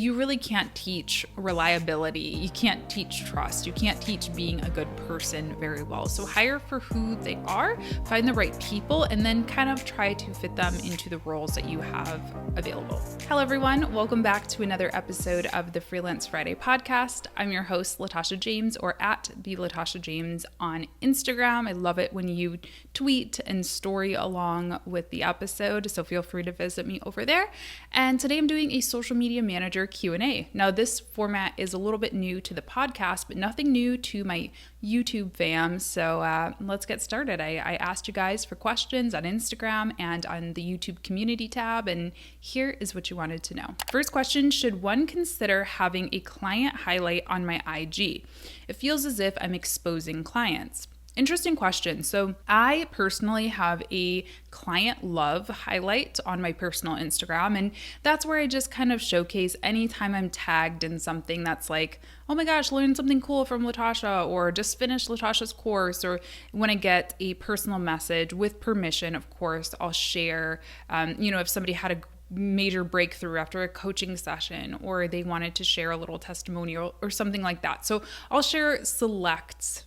you really can't teach reliability. You can't teach trust. You can't teach being a good person very well. So hire for who they are, find the right people, and then kind of try to fit them into the roles that you have available. Hello, everyone. Welcome back to another episode of the Freelance Friday podcast. I'm your host, Latasha James, or at the Latasha James on Instagram. I love it when you tweet and story along with the episode, so feel free to visit me over there. And today I'm doing a social media manager Q&A. Now, this format is a little bit new to the podcast, but nothing new to my YouTube fam. So let's get started. I asked you guys for questions on Instagram and on the YouTube community tab, and here is what you wanted to know. First question, should one consider having a client highlight on my IG? It feels as if I'm exposing clients. Interesting question. So I personally have a client love highlight on my personal Instagram, and that's where I just kind of showcase anytime I'm tagged in something that's like, oh my gosh, learned something cool from Latasha, or just finished Latasha's course, or when I get a personal message with permission, of course, I'll share, if somebody had a major breakthrough after a coaching session, or they wanted to share a little testimonial or something like that. So I'll share select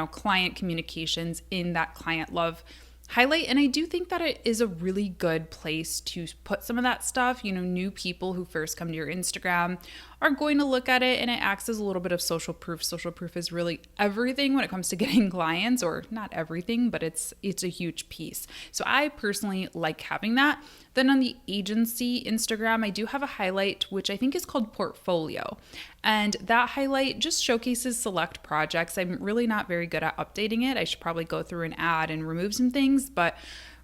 client communications in that client love highlight. And I do think that it is a really good place to put some of that stuff. New people who first come to your Instagram are going to look at it, and it acts as a little bit of social proof. Social proof is really everything when it comes to getting clients, or not everything, but it's a huge piece. So I personally like having that. Then on the agency Instagram, I do have a highlight, which I think is called Portfolio. And that highlight just showcases select projects. I'm really not very good at updating it. I should probably go through and add and remove some things, but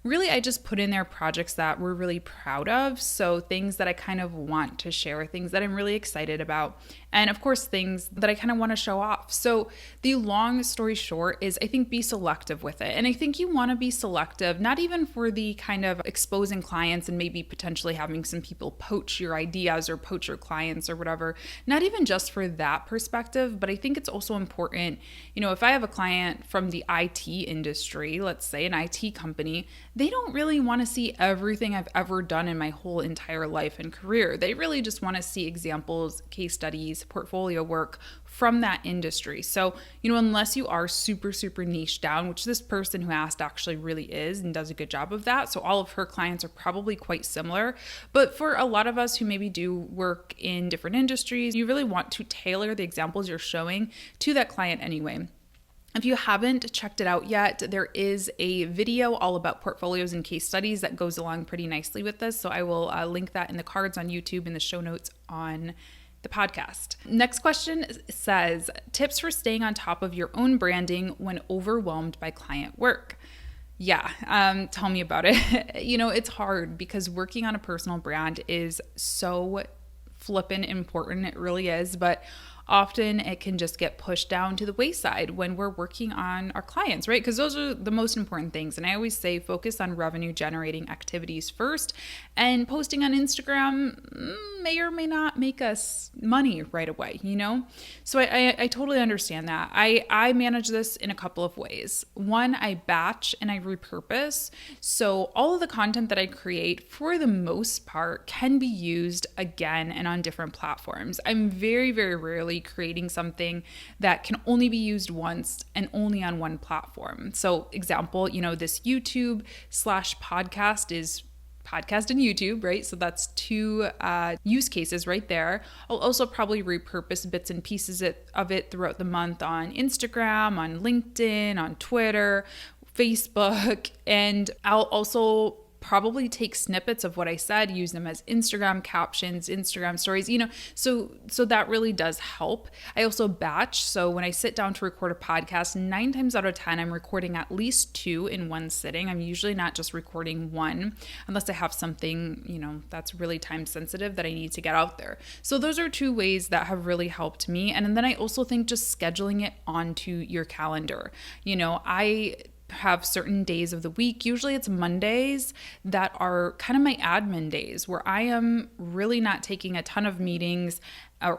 really, I just put in there projects that we're really proud of. So things that I kind of want to share, things that I'm really excited about. And of course, things that I kind of want to show off. So the long story short is I think be selective with it. And I think you want to be selective, not even for the kind of exposing clients and maybe potentially having some people poach your ideas or poach your clients or whatever, not even just for that perspective, but I think it's also important, if I have a client from the IT industry, let's say an IT company, they don't really want to see everything I've ever done in my whole entire life and career. They really just want to see examples, case studies, portfolio work from that industry. So, unless you are super, super niche down, which this person who asked actually really is and does a good job of that. So all of her clients are probably quite similar. But for a lot of us who maybe do work in different industries, you really want to tailor the examples you're showing to that client anyway. If you haven't checked it out yet, there is a video all about portfolios and case studies that goes along pretty nicely with this. So I will link that in the cards on YouTube and the show notes on the podcast. Next question says, tips for staying on top of your own branding when overwhelmed by client work. Yeah, tell me about it. It's hard because working on a personal brand is so flippin' important. It really is. But often it can just get pushed down to the wayside when we're working on our clients, right? Because those are the most important things. And I always say focus on revenue generating activities first, and posting on Instagram may or may not make us money right away, So I totally understand that. I manage this in a couple of ways. One, I batch and I repurpose. So all of the content that I create, for the most part, can be used again and on different platforms. I'm very, very rarely creating something that can only be used once and only on one platform. So example, this YouTube/podcast is podcast and YouTube, right? So that's two use cases right there. I'll also probably repurpose bits and pieces of it throughout the month on Instagram, on LinkedIn, on Twitter, Facebook, and I'll also probably take snippets of what I said, use them as Instagram captions, Instagram stories, so that really does help. I also batch. So when I sit down to record a podcast, 9 times out of 10, I'm recording at least 2 in one sitting. I'm usually not just recording 1 unless I have something, that's really time sensitive that I need to get out there. So those are 2 ways that have really helped me. And then I also think just scheduling it onto your calendar. I have certain days of the week. Usually it's Mondays that are kind of my admin days where I am really not taking a ton of meetings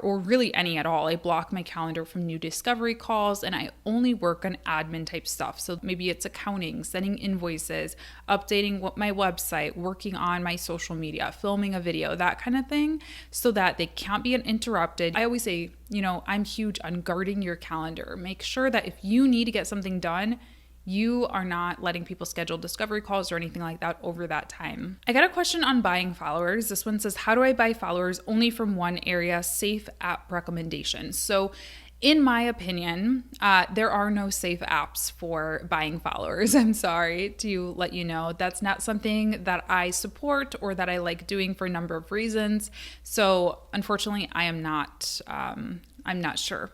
or really any at all. I block my calendar from new discovery calls and I only work on admin type stuff. So maybe it's accounting, sending invoices, updating my website, working on my social media, filming a video, that kind of thing, so that they can't be interrupted. I always say, I'm huge on guarding your calendar. Make sure that if you need to get something done, you are not letting people schedule discovery calls or anything like that over that time. I got a question on buying followers. This one says, how do I buy followers only from one area? Safe app recommendations. So in my opinion, there are no safe apps for buying followers. I'm sorry to let you know. That's not something that I support or that I like doing for a number of reasons. So unfortunately, I'm not sure.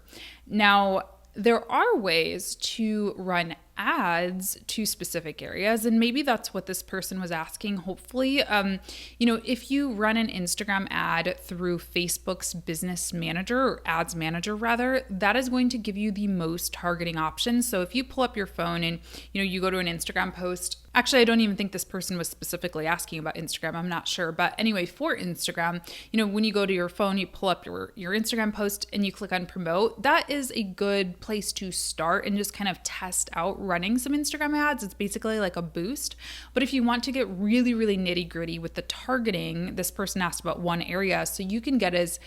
Now, there are ways to run ads to specific areas, and maybe that's what this person was asking. Hopefully, if you run an Instagram ad through Facebook's business manager or ads manager rather, that is going to give you the most targeting options. So if you pull up your phone and you go to an Instagram post, actually I don't even think this person was specifically asking about Instagram, I'm not sure, but anyway, for Instagram, when you go to your phone, you pull up your Instagram post and you click on promote. That is a good place to start and just kind of test out running some Instagram ads. It's basically like a boost. But if you want to get really, really nitty gritty with the targeting, this person asked about one area, so you can get as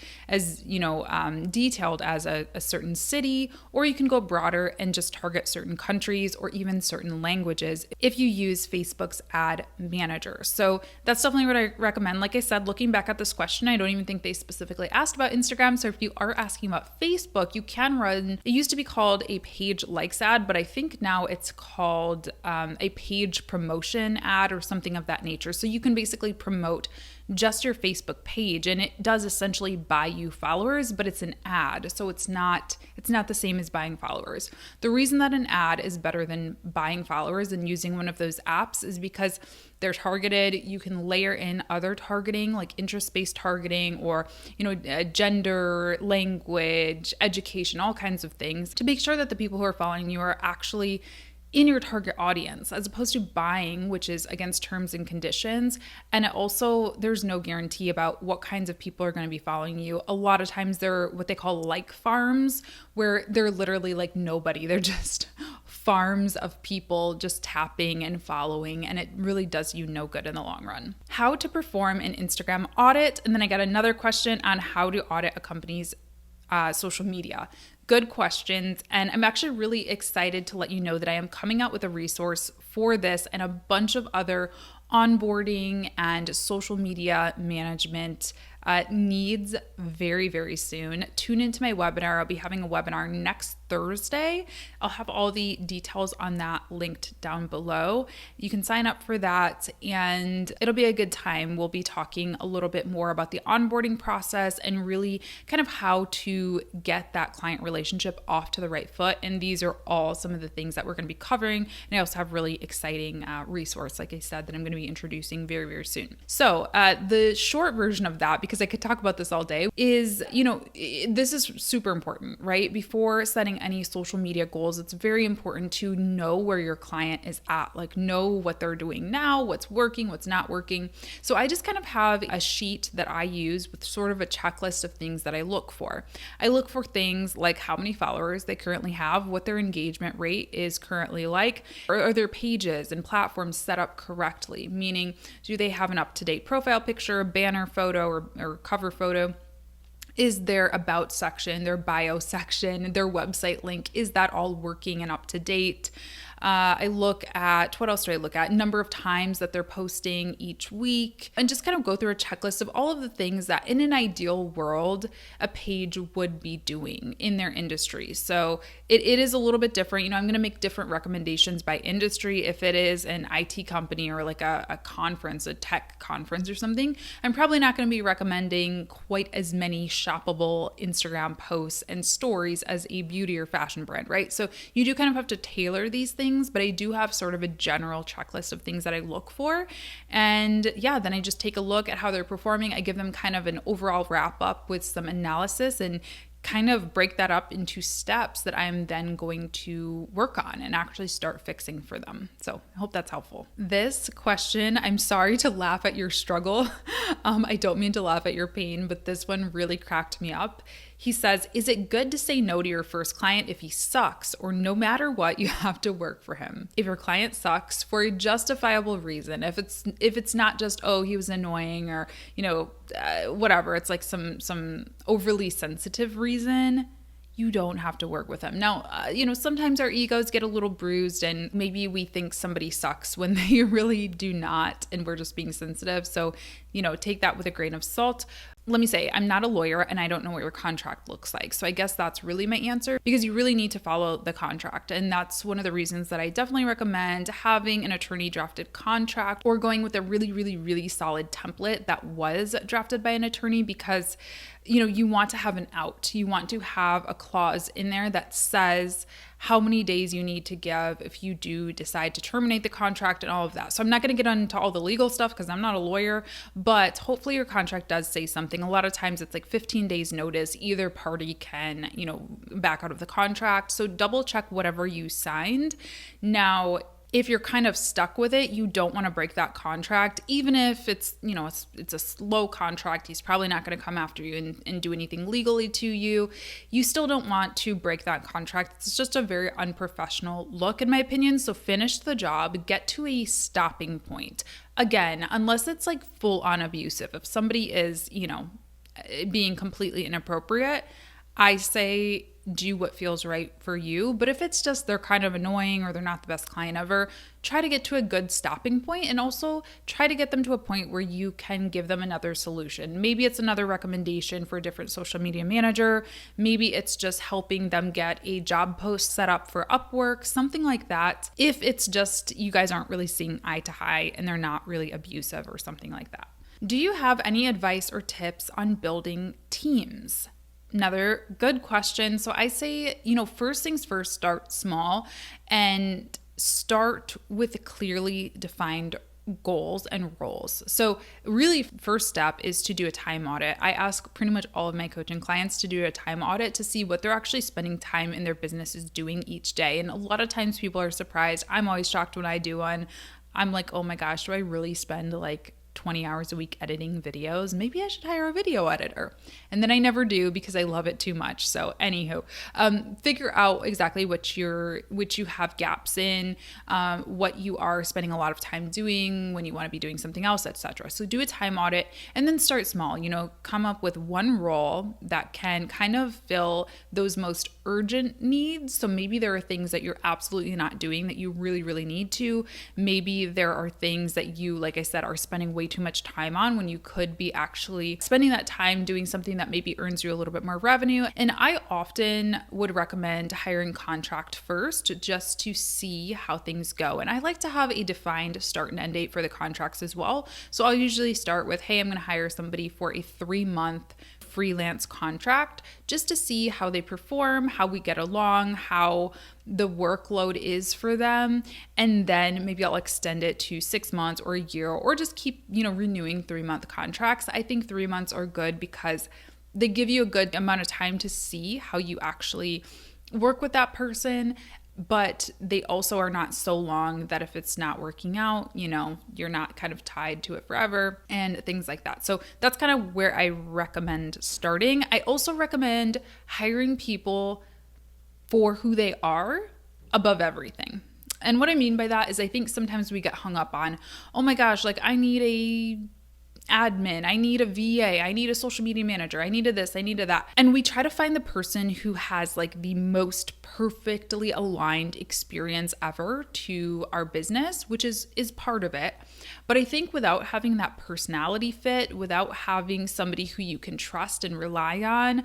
detailed as a certain city, or you can go broader and just target certain countries or even certain languages if you use Facebook's ad manager. So that's definitely what I recommend. Like I said, looking back at this question, I don't even think they specifically asked about Instagram. So if you are asking about Facebook, you can run, it used to be called a page likes ad, but I think now it's called a page promotion ad or something of that nature. So you can basically promote just your Facebook page, and it does essentially buy you followers, but it's an ad. So it's not the same as buying followers. The reason that an ad is better than buying followers and using one of those apps is because they're targeted. You can layer in other targeting like interest-based targeting or, gender, language, education, all kinds of things to make sure that the people who are following you are actually in your target audience, as opposed to buying, which is against terms and conditions. And it also, there's no guarantee about what kinds of people are going to be following you. A lot of times they're what they call like farms, where they're literally like nobody. They're just farms of people just tapping and following, and it really does you no good in the long run. How to perform an Instagram audit. And then I got another question on how to audit a company's social media. Good questions. And I'm actually really excited to let you know that I am coming out with a resource for this and a bunch of other onboarding and social media management needs very, very soon. Tune into my webinar. I'll be having a webinar next Thursday. I'll have all the details on that linked down below. You can sign up for that and it'll be a good time. We'll be talking a little bit more about the onboarding process and really kind of how to get that client relationship off to the right foot. And these are all some of the things that we're going to be covering. And I also have really exciting resource, like I said, that I'm going to be introducing very, very soon. So the short version of that, because I could talk about this all day, is, this is super important, right? Before setting any social media goals, it's very important to know where your client is at, like know what they're doing now, what's working, what's not working. So I just kind of have a sheet that I use with sort of a checklist of things that I look for. I look for things like how many followers they currently have, what their engagement rate is currently like, are their pages and platforms set up correctly? Meaning, do they have an up-to-date profile picture, banner photo, or cover photo? Is their about section, their bio section, their website link, is that all working and up to date? I look at, what else do I look at? Number of times that they're posting each week, and just kind of go through a checklist of all of the things that in an ideal world, a page would be doing in their industry. So it is a little bit different. I'm going to make different recommendations by industry. If it is an IT company or like a conference, a tech conference or something, I'm probably not going to be recommending quite as many shoppable Instagram posts and stories as a beauty or fashion brand, right? So you do kind of have to tailor these things, but I do have sort of a general checklist of things that I look for. And yeah, then I just take a look at how they're performing. I give them kind of an overall wrap up with some analysis and kind of break that up into steps that I'm then going to work on and actually start fixing for them. So I hope that's helpful. This question, I'm sorry to laugh at your struggle. I don't mean to laugh at your pain, but this one really cracked me up. He says, is it good to say no to your first client if he sucks, or no matter what, you have to work for him? If your client sucks for a justifiable reason, if it's not just, oh, he was annoying, or, whatever, it's like some overly sensitive reason, you don't have to work with them. Now, sometimes our egos get a little bruised and maybe we think somebody sucks when they really do not, and we're just being sensitive. So, take that with a grain of salt. Let me say, I'm not a lawyer and I don't know what your contract looks like. So I guess that's really my answer, because you really need to follow the contract. And that's one of the reasons that I definitely recommend having an attorney drafted contract, or going with a really, really, really solid template that was drafted by an attorney, because you want to have an out. You want to have a clause in there that says how many days you need to give if you do decide to terminate the contract and all of that. So I'm not going to get into all the legal stuff because I'm not a lawyer, but hopefully your contract does say something. A lot of times it's like 15 days notice. Either party can, back out of the contract. So double check whatever you signed. Now, if you're kind of stuck with it, you don't want to break that contract, even if it's a slow contract. He's probably not going to come after you and do anything legally to you. You still don't want to break that contract. It's just a very unprofessional look, in my opinion. So finish the job, get to a stopping point. Again, unless it's like full on abusive. If somebody is, being completely inappropriate, I say do what feels right for you. But if it's just they're kind of annoying or they're not the best client ever, try to get to a good stopping point, and also try to get them to a point where you can give them another solution. Maybe it's another recommendation for a different social media manager. Maybe it's just helping them get a job post set up for Upwork, something like that. If it's just you guys aren't really seeing eye to eye and they're not really abusive or something like that. Do you have any advice or tips on building teams? Another good question. So I say, first things first, start small and start with clearly defined goals and roles. So really, first step is to do a time audit. I ask pretty much all of my coaching clients to do a time audit to see what they're actually spending time in their businesses doing each day. And a lot of times people are surprised. I'm always shocked when I do one. I'm like, oh my gosh, do I really spend like 20 hours a week editing videos? Maybe I should hire a video editor. And then I never do because I love it too much. So anywho, figure out exactly what you have gaps in, what you are spending a lot of time doing when you want to be doing something else, etc. So do a time audit and then start small. Come up with one role that can kind of fill those most urgent needs. So maybe there are things that you're absolutely not doing that you really, really need to. Maybe there are things that you, like I said, are spending way too much time on when you could be actually spending that time doing something that maybe earns you a little bit more revenue. And I often would recommend hiring contract first just to see how things go. And I like to have a defined start and end date for the contracts as well. So I'll usually start with, hey, I'm going to hire somebody for a 3-month freelance contract just to see how they perform, how we get along, how the workload is for them. And then maybe I'll extend it to 6 months or a year, or just keep, renewing 3-month contracts. I think 3 months are good because they give you a good amount of time to see how you actually work with that person. But they also are not so long that if it's not working out, you're not kind of tied to it forever and things like that. So that's kind of where I recommend starting. I also recommend hiring people for who they are above everything. And what I mean by that is I think sometimes we get hung up on, oh my gosh, like I need a admin, I need a VA, I need a social media manager, I needed this, I needed that. And we try to find the person who has like the most perfectly aligned experience ever to our business, which is part of it. But I think without having that personality fit, without having somebody who you can trust and rely on,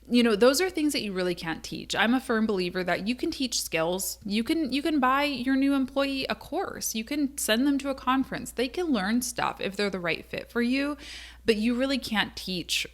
those are things that you really can't teach. I'm a firm believer that you can teach skills. You can buy your new employee a course. You can send them to a conference. They can learn stuff if they're the right fit for you, but you really can't teach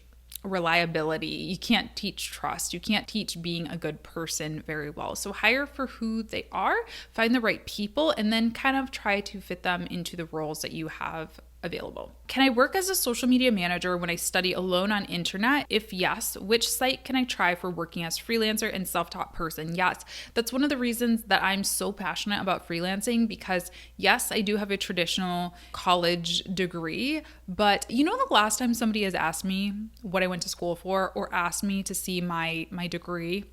reliability. You can't teach trust. You can't teach being a good person very well. So hire for who they are, find the right people, and then kind of try to fit them into the roles that you have available. Can I work as a social media manager when I study alone on internet? If yes, which site can I try for working as freelancer and self-taught person? Yes, that's one of the reasons that I'm so passionate about freelancing, because yes, I do have a traditional college degree, but the last time somebody has asked me what I went to school for, or asked me to see my degree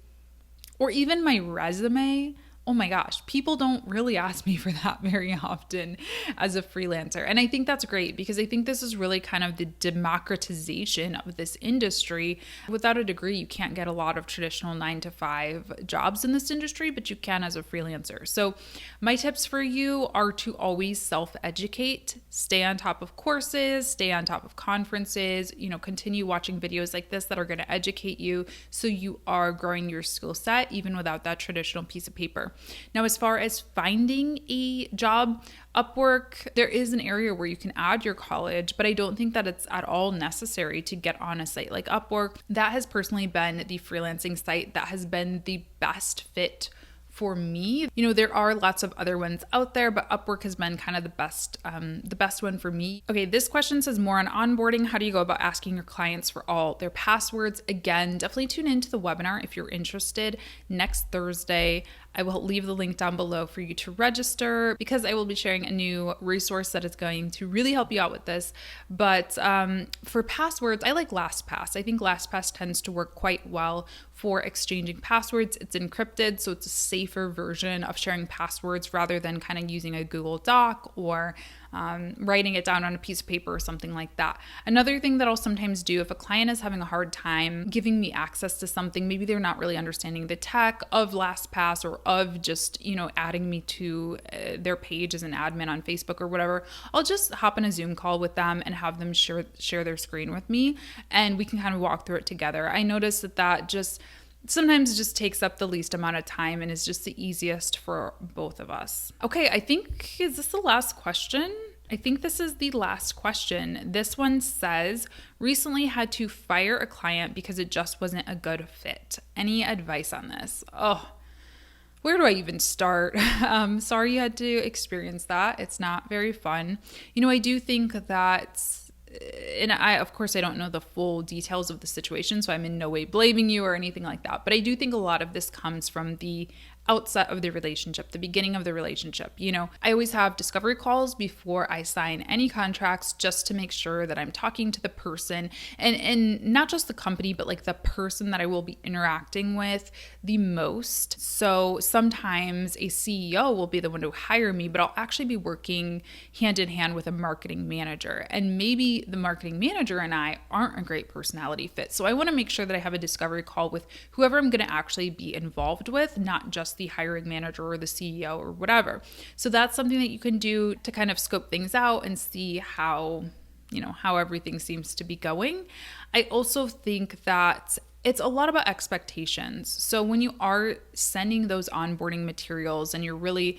or even my resume, oh my gosh, people don't really ask me for that very often as a freelancer. And I think that's great, because I think this is really kind of the democratization of this industry. Without a degree, you can't get a lot of traditional 9-to-5 jobs in this industry, but you can as a freelancer. So my tips for you are to always self-educate, stay on top of courses, stay on top of conferences, continue watching videos like this that are going to educate you, so you are growing your skill set even without that traditional piece of paper. Now, as far as finding a job, Upwork, there is an area where you can add your college, but I don't think that it's at all necessary to get on a site like Upwork. That has personally been the freelancing site that has been the best fit for me. There are lots of other ones out there, but Upwork has been kind of the best one for me. Okay, this question says more on onboarding. How do you go about asking your clients for all their passwords? Again, definitely tune into the webinar if you're interested next Thursday. I will leave the link down below for you to register, because I will be sharing a new resource that is going to really help you out with this. But for passwords, I like LastPass. I think LastPass tends to work quite well for exchanging passwords. It's encrypted, so it's a safer version of sharing passwords rather than kind of using a Google Doc or writing it down on a piece of paper or something like that. Another thing that I'll sometimes do, if a client is having a hard time giving me access to something, maybe they're not really understanding the tech of LastPass or of just, adding me to their page as an admin on Facebook or whatever, I'll just hop on a Zoom call with them and have them share their screen with me, and we can kind of walk through it together. I noticed that just sometimes just takes up the least amount of time and is just the easiest for both of us. Okay, is this the last question? I think this is the last question. This one says, recently had to fire a client because it just wasn't a good fit. Any advice on this? Oh, where do I even start? Sorry you had to experience that. It's not very fun. I do think that, and of course, I don't know the full details of the situation, so I'm in no way blaming you or anything like that. But I do think a lot of this comes from the outset of the relationship, the beginning of the relationship. I always have discovery calls before I sign any contracts, just to make sure that I'm talking to the person and not just the company, but like the person that I will be interacting with the most. So sometimes a CEO will be the one to hire me, but I'll actually be working hand in hand with a marketing manager. And maybe the marketing manager and I aren't a great personality fit. So I want to make sure that I have a discovery call with whoever I'm going to actually be involved with, not just the hiring manager or the CEO or whatever. So that's something that you can do to kind of scope things out and see how everything seems to be going. I also think that it's a lot about expectations. So when you are sending those onboarding materials and you're really,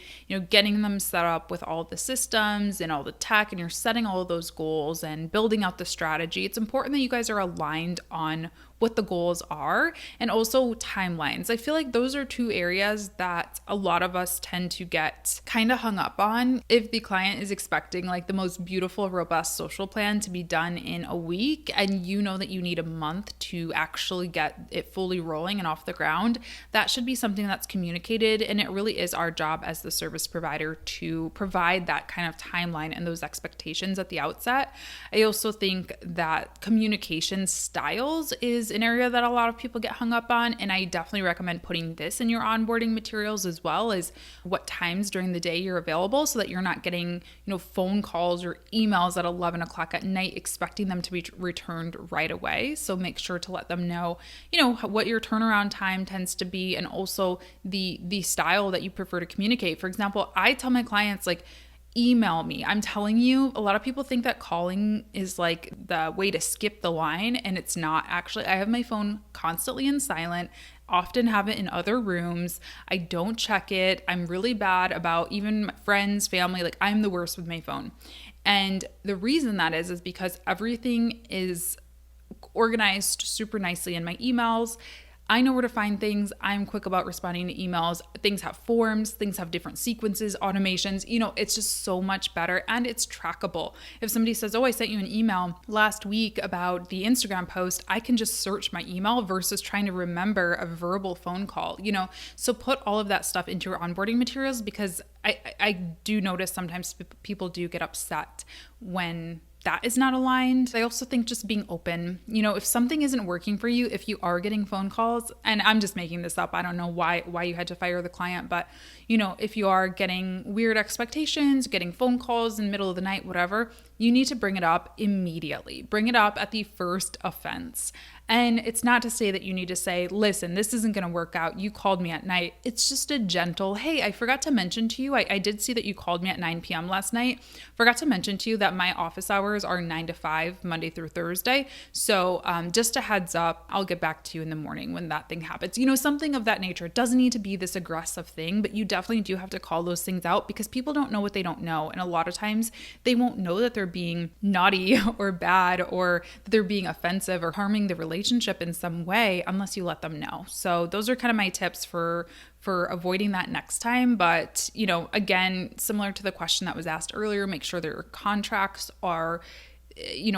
getting them set up with all the systems and all the tech, and you're setting all of those goals and building out the strategy, it's important that you guys are aligned on what the goals are, and also timelines. I feel like those are two areas that a lot of us tend to get kind of hung up on. If the client is expecting like the most beautiful, robust social plan to be done in a week, and that you need a month to actually get it fully rolling and off the ground, that should be something that's communicated. And it really is our job as the service provider to provide that kind of timeline and those expectations at the outset. I also think that communication styles is an area that a lot of people get hung up on, and I definitely recommend putting this in your onboarding materials, as well as what times during the day you're available, so that you're not getting phone calls or emails at 11 o'clock at night expecting them to be returned right away. So make sure to let them know what your turnaround time tends to be, and also the style that you prefer to communicate. For example, I tell my clients, like, email me. I'm telling you, a lot of people think that calling is like the way to skip the line, and it's not. Actually, I have my phone constantly in silent, often have it in other rooms. I don't check it. I'm really bad about even my friends, family, like I'm the worst with my phone. And the reason that is because everything is organized super nicely in my emails. I know where to find things. I'm quick about responding to emails. Things have forms, things have different sequences, automations. It's just so much better and it's trackable. If somebody says, oh, I sent you an email last week about the Instagram post, I can just search my email versus trying to remember a verbal phone call, So put all of that stuff into your onboarding materials, because I do notice sometimes people do get upset when that is not aligned. I also think just being open, if something isn't working for you, if you are getting phone calls, and I'm just making this up, I don't know why you had to fire the client, but if you are getting weird expectations, getting phone calls in the middle of the night, whatever, you need to bring it up immediately. Bring it up at the first offense. And it's not to say that you need to say, listen, this isn't going to work out. You called me at night. It's just a gentle, hey, I forgot to mention to you, I did see that you called me at 9 p.m. last night. Forgot to mention to you that my office hours are 9 to 5, Monday through Thursday. So just a heads up, I'll get back to you in the morning when that thing happens. Something of that nature. It doesn't need to be this aggressive thing, but you definitely do have to call those things out, because people don't know what they don't know. And a lot of times they won't know that they're being naughty or bad, or that they're being offensive or harming the relationship in some way unless you let them know. So those are kind of my tips for avoiding that next time. But, again, similar to the question that was asked earlier, make sure their contracts are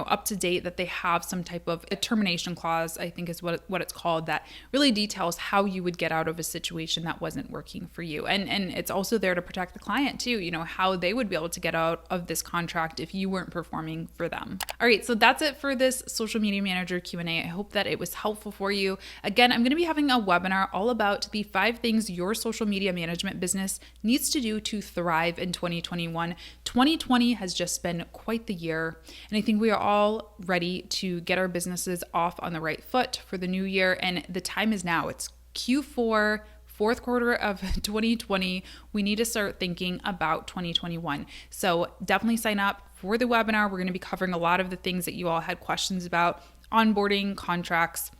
up to date, that they have some type of a termination clause, I think is what it's called, that really details how you would get out of a situation that wasn't working for you. And it's also there to protect the client too, how they would be able to get out of this contract if you weren't performing for them. All right, so that's it for this social media manager Q&A. I hope that it was helpful for you. Again, I'm going to be having a webinar all about the 5 things your social media management business needs to do to thrive in 2021. 2020 has just been quite the year, and I think we are all ready to get our businesses off on the right foot for the new year, and the time is now. It's Q4, fourth quarter of 2020. We need to start thinking about 2021. So definitely sign up for the webinar. We're going to be covering a lot of the things that you all had questions about: onboarding, contracts,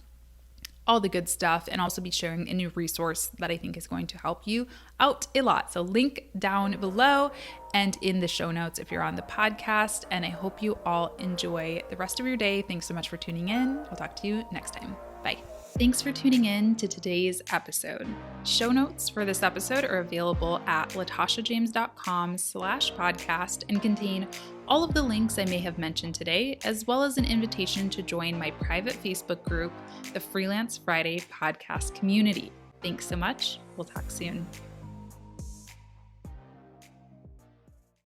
all the good stuff, and also be sharing a new resource that I think is going to help you out a lot. So link down below and in the show notes if you're on the podcast. And I hope you all enjoy the rest of your day. Thanks so much for tuning in. I'll talk to you next time. Bye. Thanks for tuning in to today's episode. Show notes for this episode are available at latashajames.com/podcast and contain all of the links I may have mentioned today, as well as an invitation to join my private Facebook group, the Freelance Friday podcast community. Thanks so much. We'll talk soon.